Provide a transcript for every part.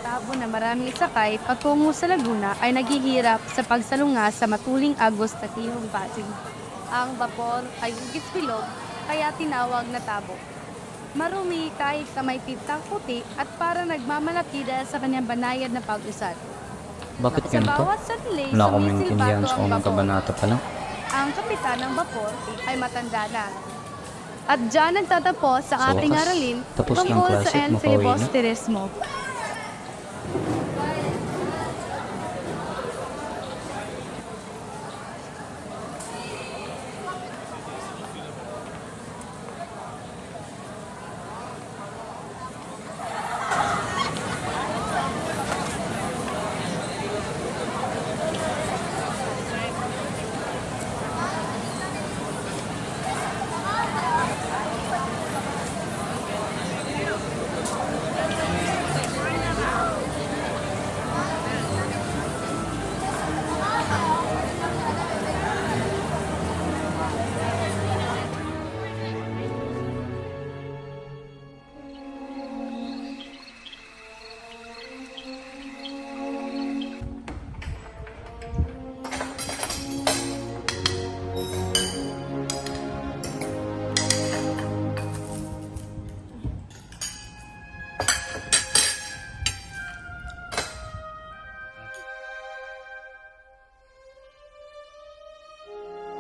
tabo na maraming sakay patungo sa Laguna ay naghihirap sa pagsalunga sa matuling agos na tihong Pasig. Ang vapor ay hugis bilog, kaya tinawag na tabo. Marumi kahit sa may pintang puti at para nagmamalaki dahil sa kanyang banayad na pag-usad. Bakit Sa ganito? bawat sandali, Wala akong sumisilbato maintindihan sa ang unang vapor. kabanata pa lang. Ang kapitan ng vapor ay matanda na. At dyan nagtatapos ang Sa ating wakas, aralin tapos ng tungkol klase sa at makauwi na. Enfilobosterismo.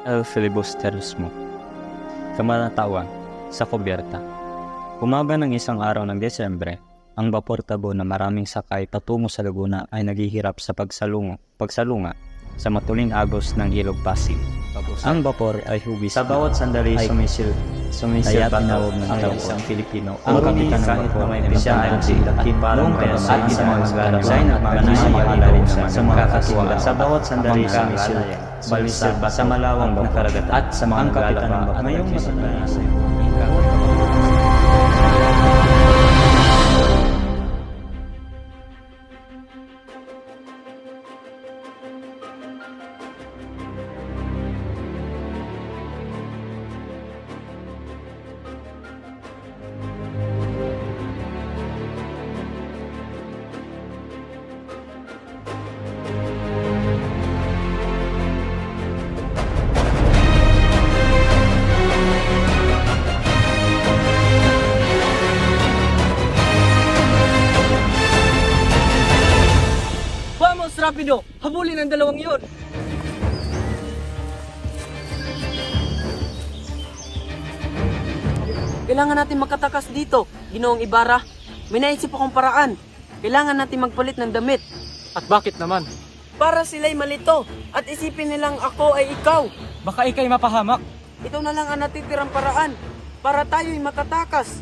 El Filibusterismo. Kamatatawan sa kubyerta. Umaga ng isang araw ng Desyembre, ang vapor tabo na maraming sakay patungo sa Laguna ay naghihirap sa pagsalunga sa matuling agos ng Ilog Pasig. Ang vapor ay hugis. Sa bawat sandali ay sumisil tinawag ng isang Pilipino. Ang kapitan ng vapor ay pinsanansin at parang kaya sa isang maglalaro at mananayari sa mga kakatuwa. Sa bawat sandali sumisil sa malawang na karagatan at sa mga naglalaro at ngayong masandali sa Vamos, rapido! Habulin ang dalawang yun! Kailangan natin makatakas dito, Ginoong Ibarra. May naisip akong paraan. Kailangan natin magpalit ng damit. At bakit naman? Para sila'y malito at isipin nilang ako ay ikaw. Baka ikay mapahamak. Ito na lang ang natitirang paraan para tayo'y makatakas.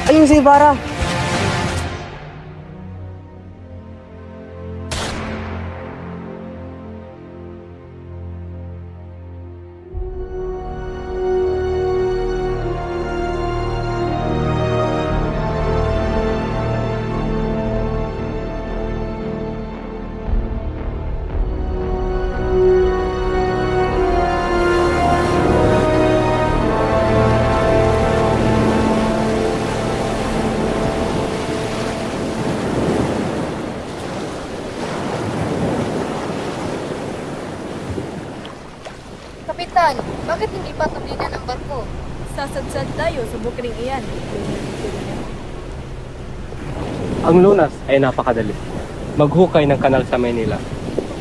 Ayun si Ibarra! Kapitan, bakit hindi pa tubigan ang barko? Sasadsad tayo sa bukring iyan. Ang lunas ay napakadali. Maghukay ng kanal sa Maynila.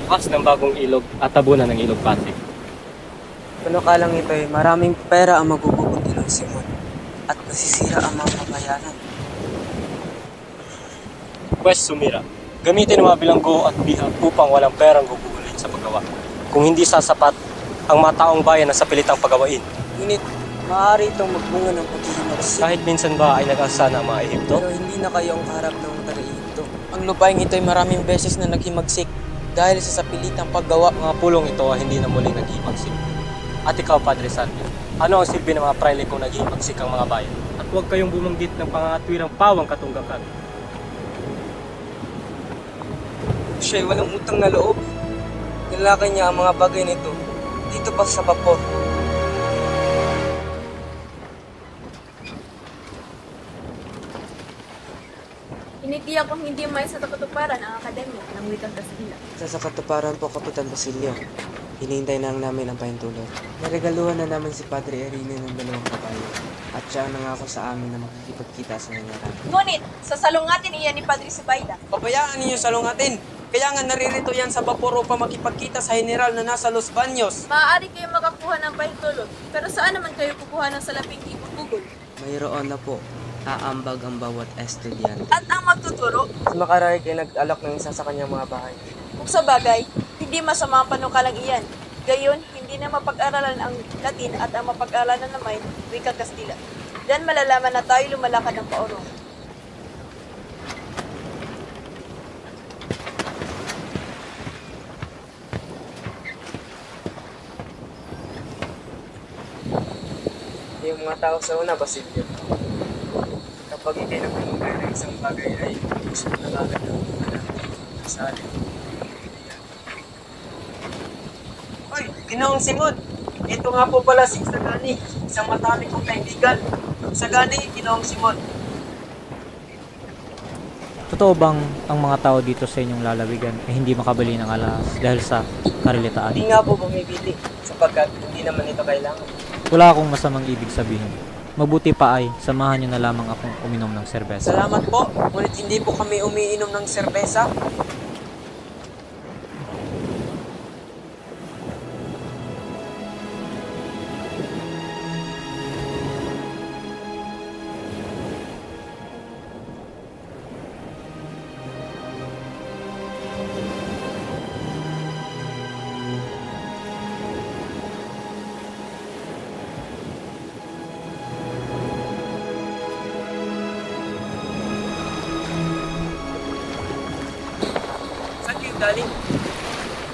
Bukas ng bagong ilog at tabunan ng Ilog Pasig. Kalang ito ay maraming pera ang magugubuti ng Simon at masisira ang mga kabayanan. Pwes sumira. Gamitin ang mga bilanggo at bihag upang walang perang gugugulin sa paggawa. Kung hindi sasapat, ang mga taong bayan na sa pilitang pagawain. Ngunit, maaari itong magbunga ng paghihimagsik. Kahit minsan ba ay nag-asa na ang mga Ehipto? Pero hindi na kayo ang kaharap ng Ehipto. Ang lupaing ito ay maraming beses na naghimagsik dahil sa sapilitang paggawa. Mga pulong ito ay hindi na muling naghimagsik. At ikaw, Padre Santi, ano ang silbi ng mga praile kung naghihimagsik ang mga bayan? At huwag kayong bumanggit ng pangangatwirang pawang katunggakan. Siya'y walang utang na loob. Nilakay niya ang mga bagay nito dito pa sa vapor. Initiyak kong hindi may sa katuparan ang akademya ng wikang Kastila. Sa katuparan po, Kapitan Basilio. Hinihintay na lang namin ang pahintulot. Naregaluhan na namin si Padre Erine ng 2 kabayo. At siya ang nangako sa amin na makikipagkita sa nangyarang. Ngunit, sasalungatin iyan ni Padre Sibayda. Pabayaan ninyo salungatin! Kaya nga naririto yan sa vapor upang makipagkita sa general na nasa Los Baños. Maaari kayo makakuha ng pahintulot, pero saan naman kayo kukuha ng salaping ibubugol? Mayroon na po. Aambag ang bawat estudyante. At ang magtuturo? Si Macaray ay nag-alok ng isa sa kanyang mga bahay. Kung sa bagay, hindi masama ang panukalang iyan. Gayon, hindi na mapag-aralan ang Latin at ang mapag-aralan naman wikang Kastila. Diyan malalaman na tayo lumalakad ng paorong. Yung mga tao sa una, Basilio. Kapag ikay nagpumugay ng isang bagay ay gusto na agad ang sa alin. Hoy, Ginoong Simon! Ito nga po pala si Sagani, isang matalik kong kaibigan. Sagani, Ginoong Simon. Totoo bang ang mga tao dito sa inyong lalawigan ay hindi makabili ng alas dahil sa karilitaan? Hindi nga po bumibili sapagkat hindi naman ito kailangan. Wala akong masamang ibig sabihin. Mabuti pa ay samahan niyo na lamang akong uminom ng serbesa. Salamat po, ngunit hindi po kami umiinom ng serbesa. Galing.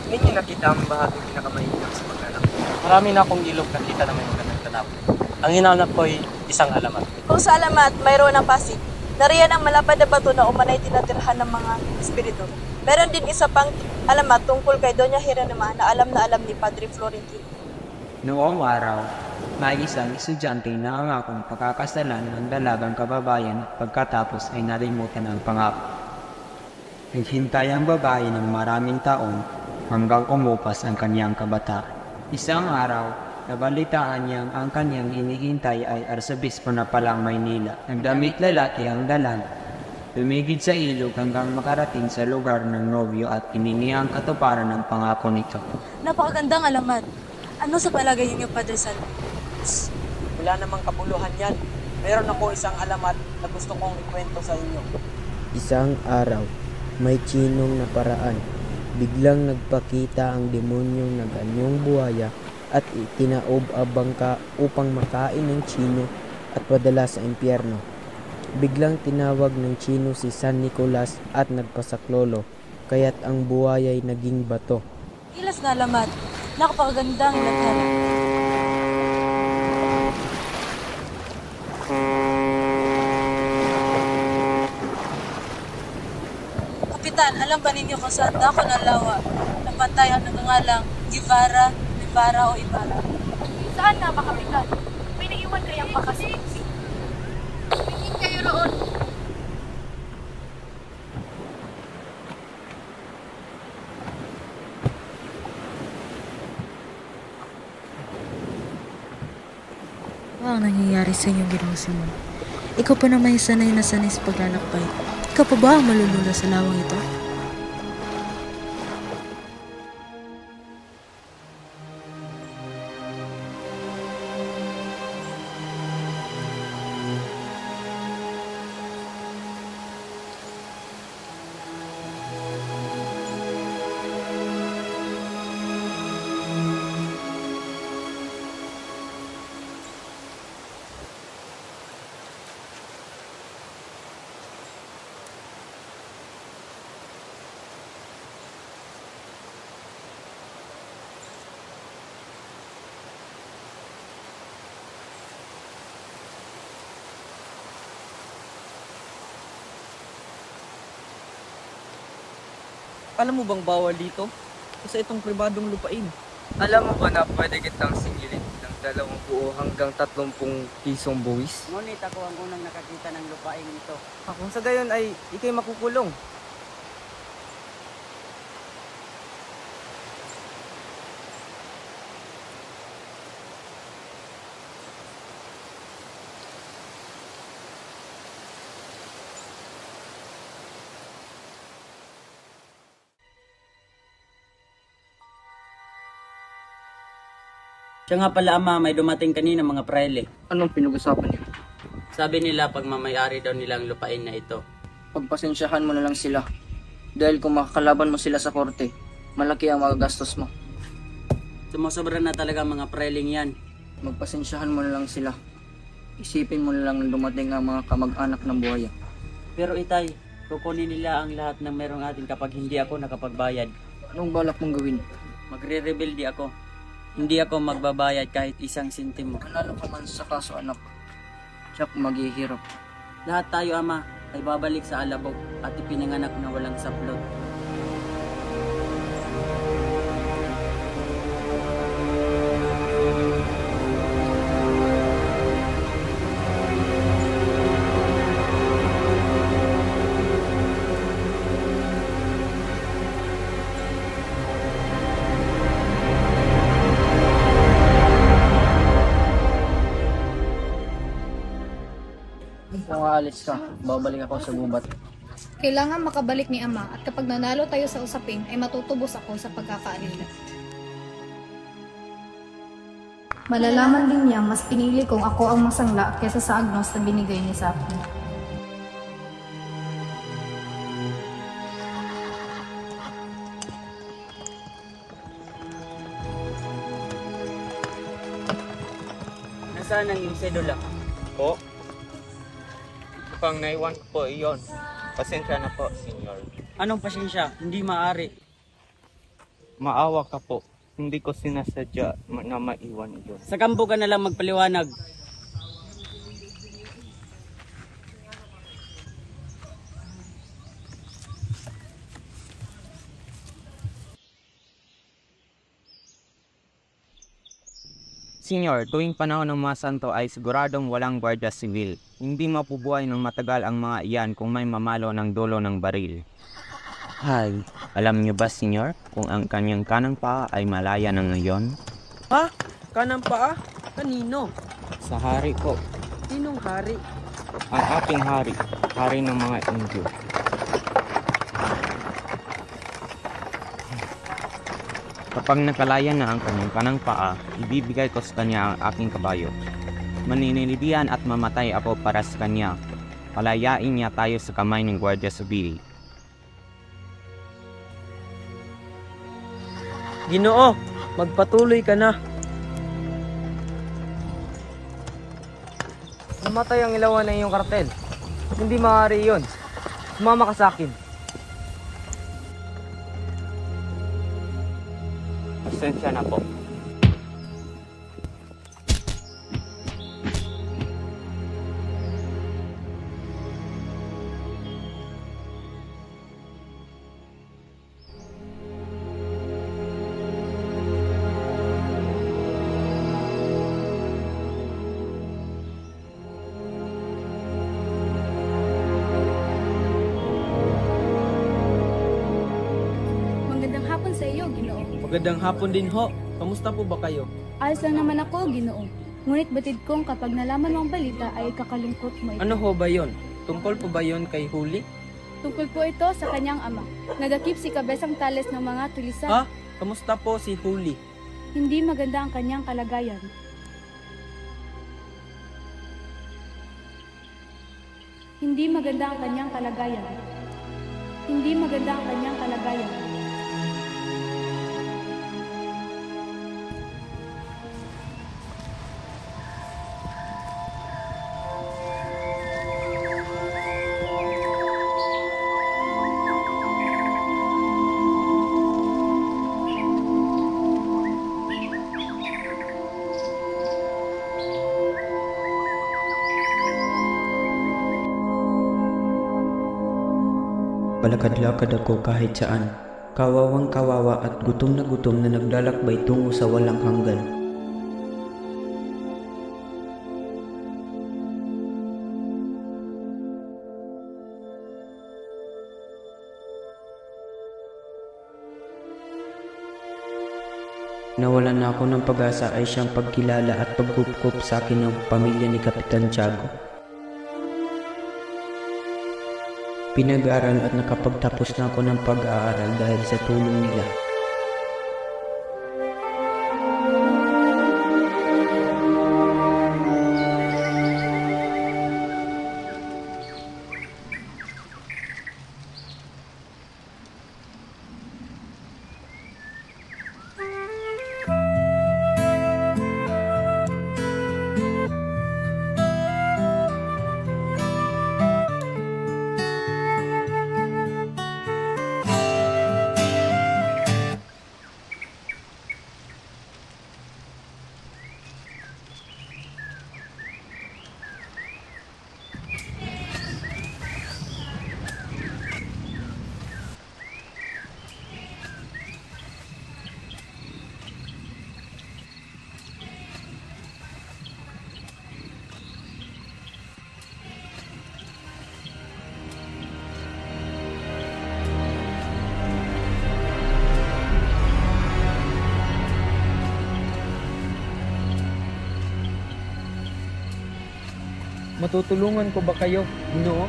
Hindi niyo nakita ang bahaging pinakamainam sa paglalak. Marami na akong ilog nakita na may magandang tanap. Ang hinanap ko ay isang alamat. Kung sa alamat, mayroon ng pasig. Nariyan ang malapad na bato na umanay tinatirhan ng mga espiritu. Meron din isa pang alamat tungkol kay Doña Jeronima na alam ni Padre Florentino. Noong araw, may isang estudyante na angakong pagkakasalan ng dalagang kababayan at pagkatapos ay nalimutan ang pangako. Naghintay ang babae ng maraming taon hanggang umupas ang kanyang kabataan. Isang araw, nabalitaan niyang ang kanyang hinihintay ay Arzobispo na palang Maynila. Nagdamit lalaki ang dalang. Tumigid sa ilog hanggang makarating sa lugar ng nobyo at iningi ang katuparan ng pangako nito. Napakagandang alamat. Ano sa palagay niyo, Padre San? Wala namang kabuluhan yan. Meron ako isang alamat na gusto kong ikwento sa inyo. Isang araw, may Chinong na paraan. Biglang nagpakita ang demonyong nag-anyong buhaya at itinaob ang bangka upang makain ng Chino at padala sa impyerno. Biglang tinawag ng Chino si San Nicolas at nagpasaklolo, kaya't ang buhaya'y naging bato. Ilas na alamat. Nakapakagandang lathala. Kapitan, alam ba ninyo kung saan dako ng lawa napatay ang nagngangalang Guevara, Rivara o Ibarra? Saan nga ba, Kapitan? May naiwan kayang makasiksi. Tingin kayo roon. Ano ang nangyayari sa inyo, Ginoong Simon? Ikaw pa naman yung sanay na sanay sa paglalakbay. Ikaw pa ba ang malulula sa lawang ito? Alam mo bang bawal dito? Kasi itong pribadong lupain. Alam mo ba na pwede kitang singilin ng 20 hanggang 30 pisong buwis? Ngunit ako ang unang nakakita ng lupain ito. Kung sa gayon ay ikay makukulong. Siya nga pala ama, may dumating kanina mga praile. Anong pinag-usapan niyo? Sabi nila pagmamayari daw nilang lupain na ito. Pagpasensyahan mo na lang sila. Dahil kung makakalaban mo sila sa korte, malaki ang magagastos mo. Sumusobra na talaga mga prailing yan. Magpasensyahan mo na lang sila. Isipin mo na lang na dumating ang mga kamag-anak ng buhaya. Pero itay, kukunin nila ang lahat ng merong atin kapag hindi ako nakapagbayad. Anong balak mong gawin? Magre-rebelde ako. Hindi ako magbabayad kahit isang sentimo. Manalo ka man sa kaso anak. Tiyak maghihirap. Lahat tayo ama ay babalik sa alabok at ipinanganak na walang saplot. Kung aalis ka, babalik ako sa gubat. Kailangan makabalik ni Ama at kapag nanalo tayo sa usapin ay matutubos ako sa pagkakaalila. Malalaman din niya mas pinili kong ako ang masangla kaysa sa agnos na binigay niya sa akin. Nasaan ang iyong sedula? Po? Pang naiwan ko po iyon. Pasensya na po, senyor. Anong pasensya? Hindi maaari. Maawa ka po. Hindi ko sinasadya na maiwan iyon. Sa kampo ka na lang magpaliwanag. Senyor, tuwing panahon ng mga santo ay siguradong walang gwardiya sibil. Hindi mapubuhay ng matagal ang mga iyan kung may mamalo ng dulo ng baril. Hay, alam niyo ba, senyor, kung ang kanyang kanang paa ay malaya na ngayon? Ha? Kanang paa? Kanino? Sa hari ko. Sinong hari? Ang ating hari. Hari ng mga Indyo. Kapag nakalaya na ang kanyang kanang paa, ibibigay ko sa kanya ang aking kabayo. Maninilibihan at mamatay ako para sa kanya. Palayain niya tayo sa kamay ng Gwardiya Sibil. Ginoo, magpatuloy ka na. Namatay ang ilawan ng iyong kartel. Hindi maaari yun. Sumama ka sa akin. Pasensya na po. Magandang hapon sa iyo, Ginoo. Magandang hapon din ho. Kamusta po ba kayo? Ayos lang naman ako, Ginoo. Ngunit batid kong kapag nalaman mo ang balita ay kakalungkot mo ito. Ano ho ba yon? Tungkol po ba yon kay Huli? Tungkol po ito sa kanyang ama. Nagakip si Kabesang Tales ng mga tulisan. Ha? Kamusta po si Huli? Hindi maganda ang kanyang kalagayan. Hindi maganda ang kanyang kalagayan. Hindi maganda ang kanyang kalagayan. Palakad-lakad ako kahit saan. Kawawang kawawa at gutom na naglalakbay tungo sa walang hanggan. Nawalan na ako ng pag-asa ay siyang pagkilala at pagkupkup sa akin ng pamilya ni Kapitan Tiago. Pinag-aral at nakapagtapos na ako ng pag-aaral dahil sa tulong nila. Matutulungan ko ba kayo, Ginoo?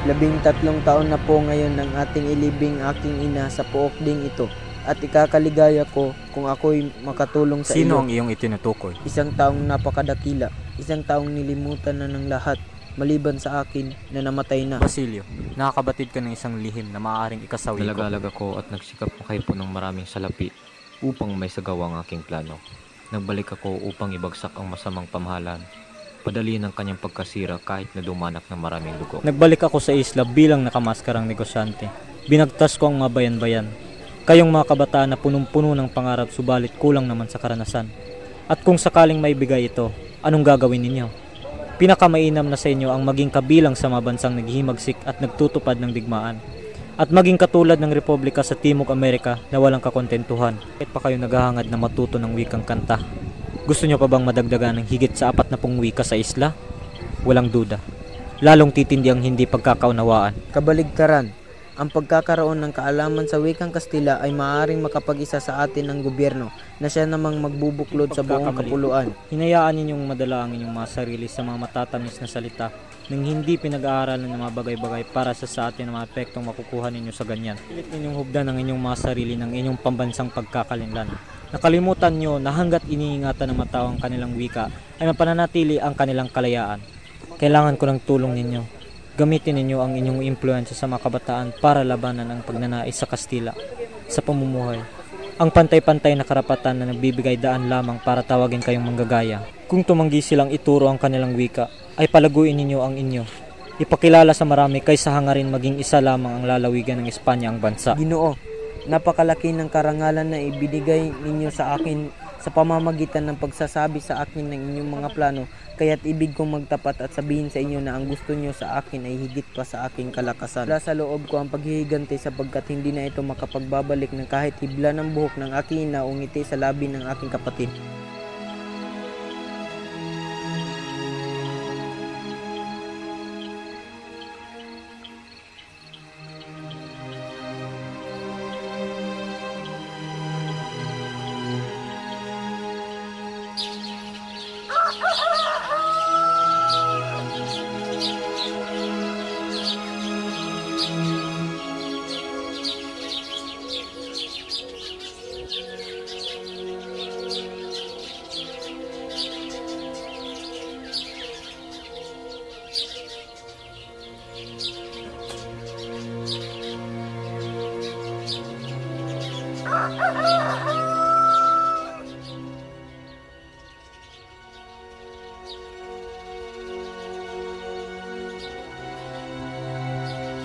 13 taon na po ngayon ng ating ilibing aking ina sa puok ding ito at ikakaligaya ko kung ako'y makatulong sa iyo. Sino ang iyong itinutukoy? Isang taong napakadakila, isang taong nilimutan na ng lahat maliban sa akin na namatay na. Basilio, nakakabatid ka ng isang lihim na maaaring ikasawi ko. Nalagalag ako at nagsikap makaipo ng maraming salapi upang may sagawa ang aking plano. Nagbalik ako upang ibagsak ang masamang pamahalaan. Padali ng kanyang pagkasira kahit na dumanak ng maraming dugo. Nagbalik ako sa isla bilang nakamaskarang negosyante. Binagtas ko ang mga bayan-bayan. Kayong mga kabataan na punong-puno ng pangarap subalit kulang naman sa karanasan. At kung sakaling maibigay ito, anong gagawin ninyo? Pinakamainam na sa inyo ang maging kabilang sa mga bansang naghihimagsik at nagtutupad ng digmaan. At maging katulad ng Republika sa Timog Amerika na walang kakontentuhan. Kahit pa kayo naghahangad na matuto ng wikang kanta. Gusto nyo pa bang madagdagan ng higit sa 40 wika sa isla? Walang duda. Lalong titindi ang hindi pagkakaunawaan. Kabaligtaran, ang pagkakaroon ng kaalaman sa wikang Kastila ay maaaring makapag-isa sa atin ng gobyerno na siya namang magbubuklod sa buong kapuluan. Hinayaan ninyong madala ang inyong mga sarili sa mga matatamis na salita nang hindi pinag-aaralan ng mga bagay-bagay para sa atin ang mga apektong makukuha ninyo sa ganyan. Pilit ninyong hubdan ang inyong mga sarili ng inyong pambansang pagkakalinlan. Nakalimutan nyo na hanggat iniingatan ng mga tao ang kanilang wika ay mapananatili ang kanilang kalayaan. Kailangan ko ng tulong ninyo. Gamitin ninyo ang inyong impluensya sa mga kabataan para labanan ang pagnanais sa Kastila, sa pamumuhay. Ang pantay-pantay na karapatan na nagbibigay daan lamang para tawagin kayong manggagaya. Kung tumanggi silang ituro ang kanilang wika, ay palaguin ninyo ang inyo. Ipakilala sa marami kaysa hangarin maging isa lamang ang lalawigan ng Espanya ang bansa. Ginoo, napakalaki ng karangalan na ibinigay ninyo sa akin sa pamamagitan ng pagsasabi sa akin ng inyong mga plano, kaya't ibig kong magtapat at sabihin sa inyo na ang gusto nyo sa akin ay higit pa sa aking kalakasan. Wala sa loob ko ang paghihigante sapagkat hindi na ito makapagbabalik ng kahit hibla ng buhok ng aking ina o ngiti sa labi ng aking kapatid.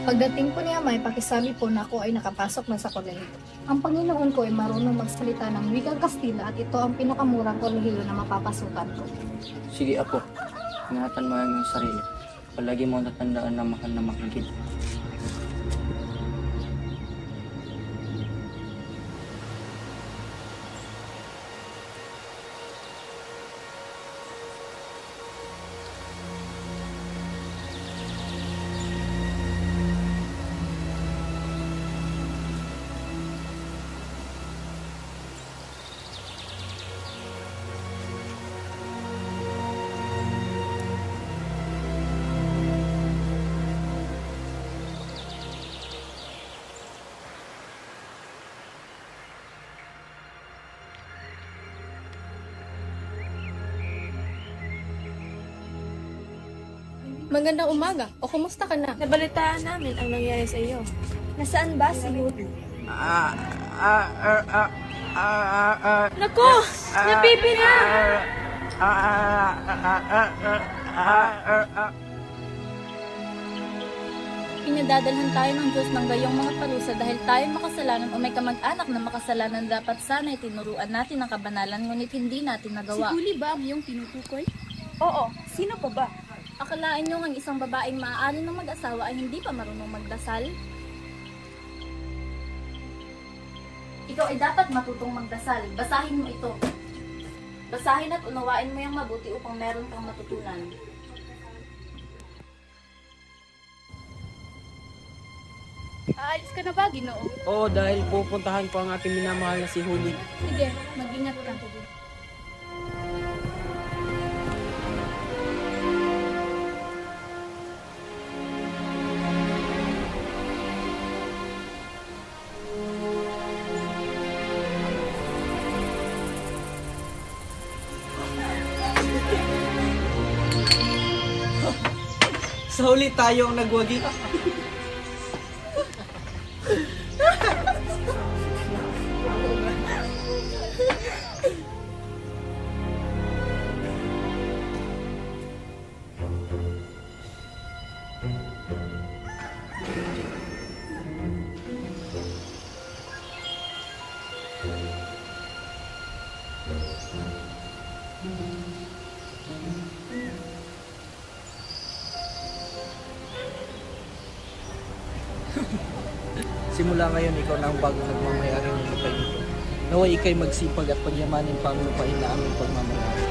Pagdating po niya, may pakisabi po na ako ay nakapasok na sa kolehiyo. Ang Panginoon ko ay marunong magsalita ng wikang Kastila at ito ang pinakamurang kolehiyo na mapapasukan ko. Sige apo, ingatan mo ang iyong sarili. Palagi mo tatandaan na mahal na makikita. Magandang umaga. O kumusta ka na? Nabalitaan namin ang nangyari sa iyo. Nasaan ba si Huli? Nako! Napipi na! Pinadadalhan tayo ng Diyos ng gayong mga parusa dahil tayo makasalanan o may kamag-anak na makasalanan. Dapat sana'y tinuruan natin ang kabanalan, ngunit hindi natin nagawa. Si Huli ba ang iyong tinutukoy? Oo, sino pa ba? Akalain nyo ang isang babaeng maaari ng mag-asawa ay hindi pa marunong magdasal? Ikaw ay dapat matutong magdasal. Basahin mo ito. Basahin at unawain mo yung mabuti upang meron kang matutunan. Aalis ka na ba, Ginoo? Oo, dahil pupuntahan ko ang aking minamahal na si Huli. Sige, mag-ingat ka. Sa huli tayo ang nagwagi. Simula ngayon, ikaw na ang bagong nagmamayari ng lupay nito. Naway ikay magsipag at pagyamanin pa ang lupain na aming pagmamayari.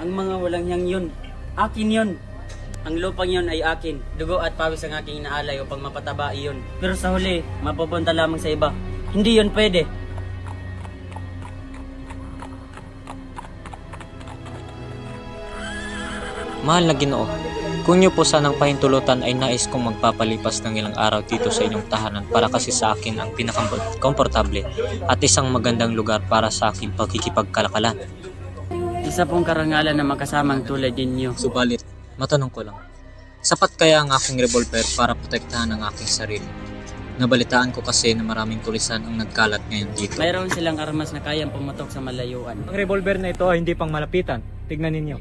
Ang mga walang hiyang yun, akin yun. Ang lupang yun ay akin. Dugo at pawis ang aking inaalay upang mapataba iyon. Pero sa huli, mapupunta lamang sa iba. Hindi yun pwede. Mahal na Ginoo, kung niyo po sanang pahintulutan ay nais kong magpapalipas ng ilang araw dito sa inyong tahanan para kasi sa akin ang pinakakomportable at isang magandang lugar para sa aking pagkikipagkalakalan. Isa pong karangalan na makasamang tulad ninyo. Subalit, matanong ko lang, sapat kaya ang aking revolver para protektahan ang aking sarili? Nabalitaan ko kasi na maraming tulisan ang nagkalat ngayon dito. Mayroon silang armas na kayang pumatok sa malayuan. Ang revolver na ito ay hindi pang malapitan. Tignan ninyo.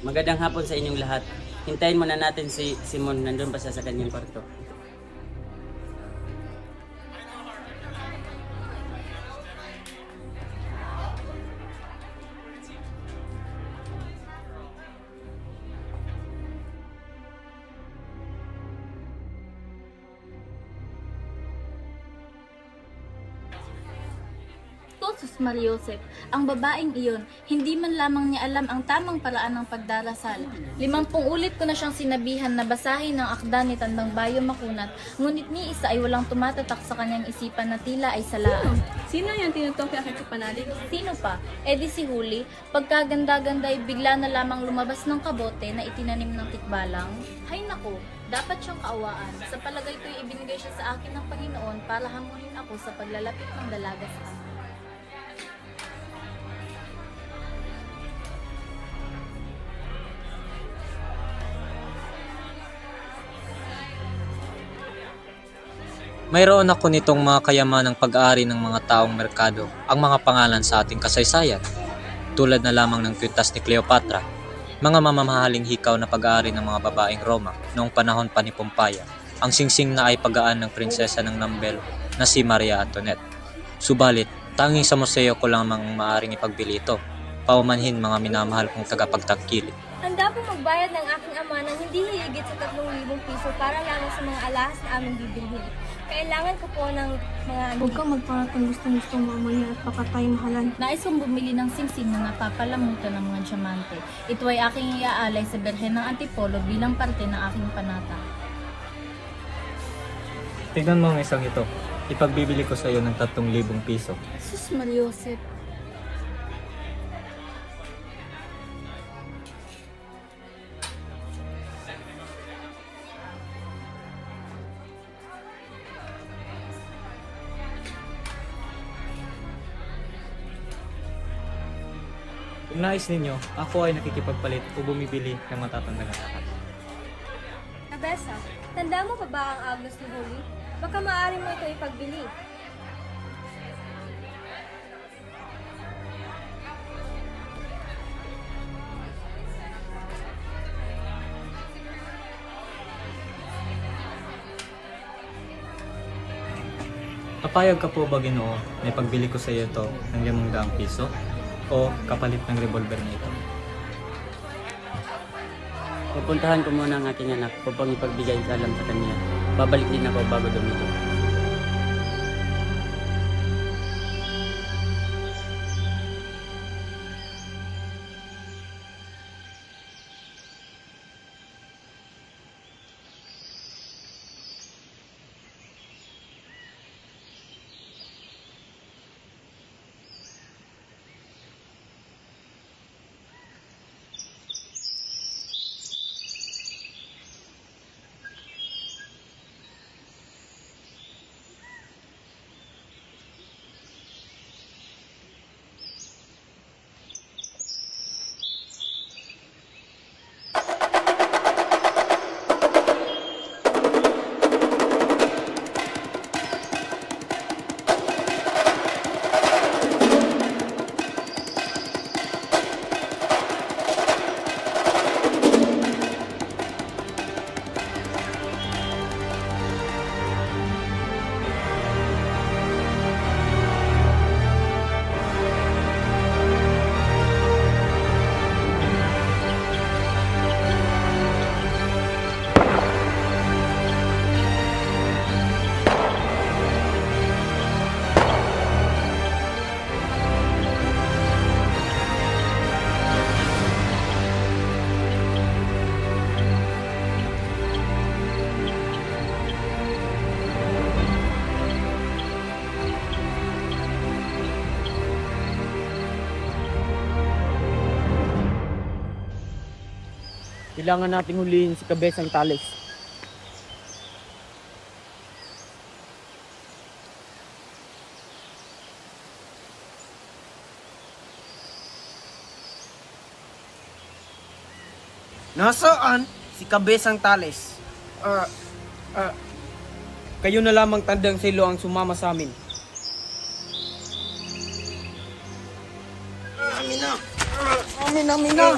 Magandang hapon sa inyong lahat. Hintayin muna natin si Simon, nandun pa siya sa kanyang kwarto. Sus Mariosep, ang babaeng iyon, hindi man lamang niya alam ang tamang paraan ng pagdarasal. 50 ulit ko na siyang sinabihan na basahin ang akda ni Tandang Bayo Makunat, ngunit ni isa ay walang tumatatak sa kanyang isipan na tila ay salaan. Sino yan tinutok kay aking kapanalig? Sino pa? E di si Huli, pagkaganda-ganda ay bigla na lamang lumabas ng kabote na itinanim ng tikbalang. Hay nako, dapat siyang kaawaan. Sa palagay ko'y ibinigay siya sa akin ng Panginoon para hamunin ako sa paglalapit ng dalaga sa kanya. Mayroon ako nitong mga kayamanang pag-aari ng mga taong merkado, ang mga pangalan sa ating kasaysayan, tulad na lamang ng kwintas ni Cleopatra, Mga mamamahaling hikaw na pag-aari ng mga babaeng Roma noong panahon pa ni Pompaya. Ang singsing na ay pag-aan ng prinsesa ng Nambel na si Maria Antoinette. Subalit, tanging sa museo ko lamang maaaring ipagbili ito. Paumanhin mga minamahal kong tagapagtangkilik. Handa po magbayad ng aking ama ng hindi hihigit sa 3,000 piso para lamang sa mga alahas na aming bibilhin. Kailangan ko po ng mga... Huwag kang magparatang gustong-gustong mamaya at baka tayo mahalan. Nais kong bumili ng singsing na napapalamutan ng mga diamante. Ito ay aking iaalay sa Berhen ng Antipolo bilang parte ng aking panata. Tignan mo ang isang ito. Ipagbibili ko sa iyo ng 3,000 piso. Sus Mariosep. Kung nais ninyo, ako ay nakikipagpalit o bumibili ng matatandang anak. Kabesa, tanda mo pa ba ang Agnos ni Huli? Baka maaari mo ito ipagbili. Papayag ka po ba, Ginoo, na ipagbili ko sa iyo ito ng 500 piso? O kapalit ng revolver na ito? Pupuntahan ko muna ang aking anak upang ipagbigay sa alam sa kanya. Babalik din ako bago dumito. Kailangan nating huliin si Kabesang Tales. Nasaan si Kabesang Tales? Kayo na lamang tandang silo ang sumama sa amin. Amin na!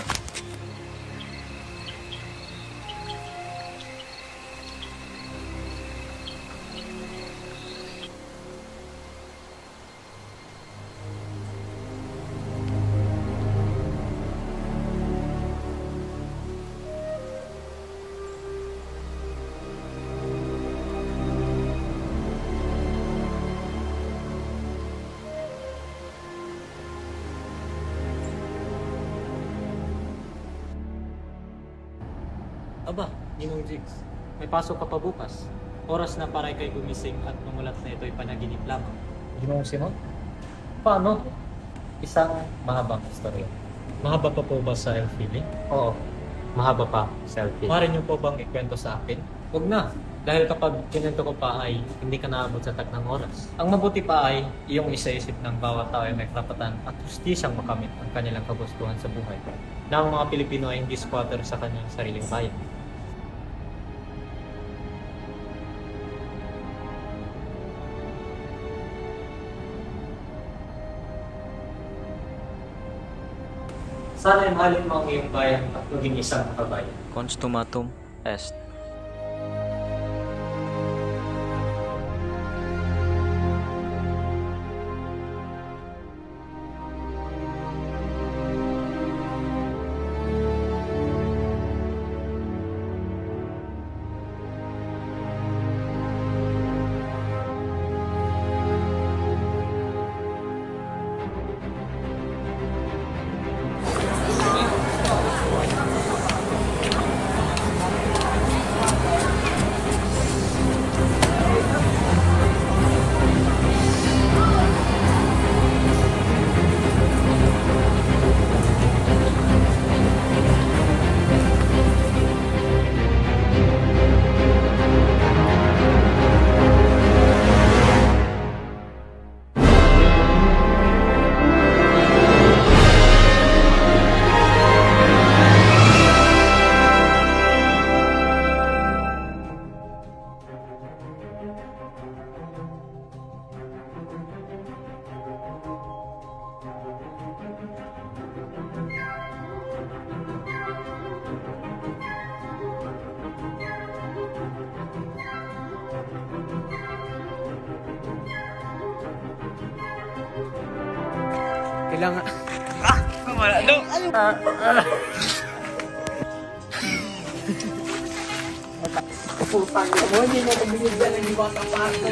Aba, Ginong Jigs, may pasok ka pa bukas. Oras na para ikay gumising at mumulat na ito'y panaginip lamang. Ginong Simon? Paano? Isang mahabang istorya. Mahaba pa po ba sa Elfili? Oo, mahaba pa sa Elfili. Maaari niyo po bang ikwento sa akin? Huwag na, dahil kapag kinento ko pa ay hindi ka naabot sa takdang oras. Ang mabuti pa ay iyong isa-isip ng bawat tao ay may karapatan at hustisyang makamit ang kanilang kagustuhan sa buhay. Na ang mga Pilipino ay hindi squatter sa kanilang sariling bayan. Sana'y mahalin mo ang iyong bayan at maging isang kabayan. Consumatum est. Kailangan... Wala daw! Putang mo, hindi mo kumigyan ng iba sa pasta.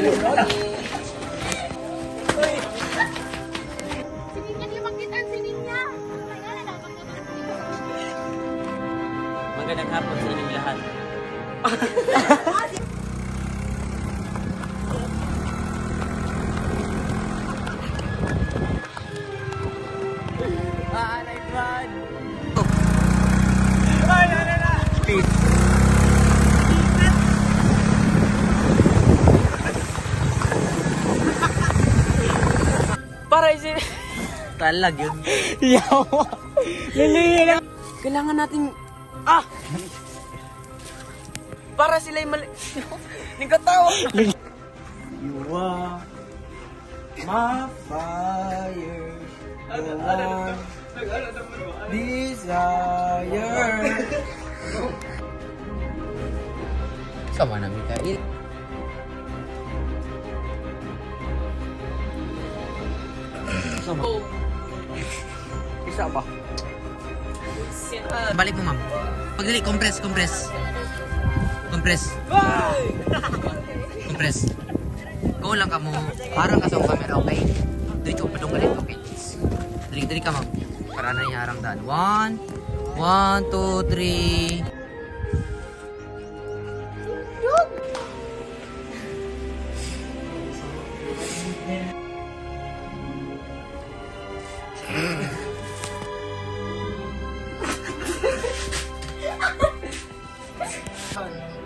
Magandang hapon sa inyong lahat. Para isi... Talag yun. Yawa! Lililang! Kailangan natin... Para sila'y mali... Nagkatawa! You are my fire. You are desire. Sama na, Mikael. Sama. Isa pa. Balik mo, ma'am. Pagdali, compress. Compress. Go lang ka mo. Parang ka sa camera, okay? Dito ko padunggalin, okay? Dali ka, ma'am. Para na iharang daan. 1, 2, 3.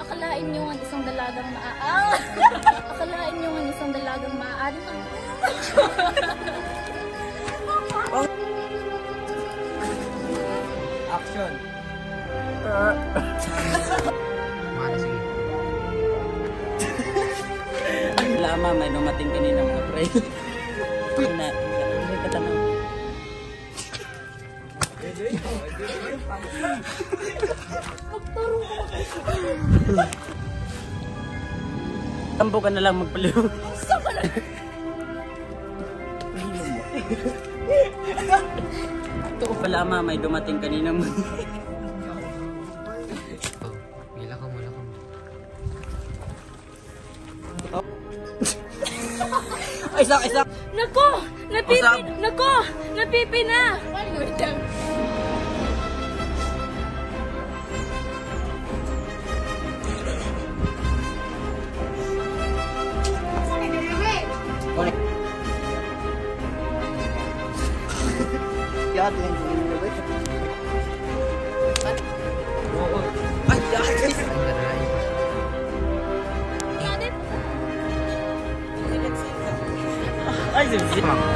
Akalain nyo ang isang dalagang Akalain nyo ang isang dalagang maaari. Action. Mana sige. Lama, may dumating kanina mga pre. Na, katanong. Tambo ka na lang magpaliw. Ito pala ma, may dumating kanina mo. Bila ka mo. Isa. Nako! Napipi na!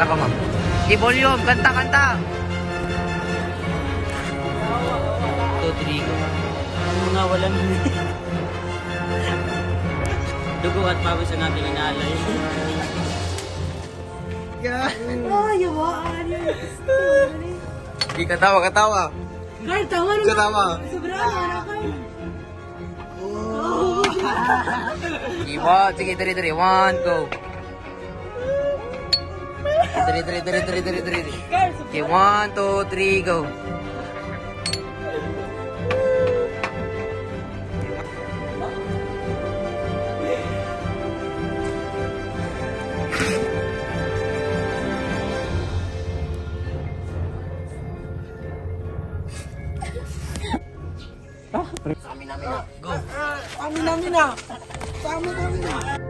Ma'am. I-volume, kanta. 2, 3. Mga walang dugo at pawis ang aking inaalay. Sige, katawa. Carl, tama naman. Tama. Sobrang ano, Carl. Sige, dali. 1, go. Dali. Okay, 1, 2, 3, go. Amin na. Go. Amin na.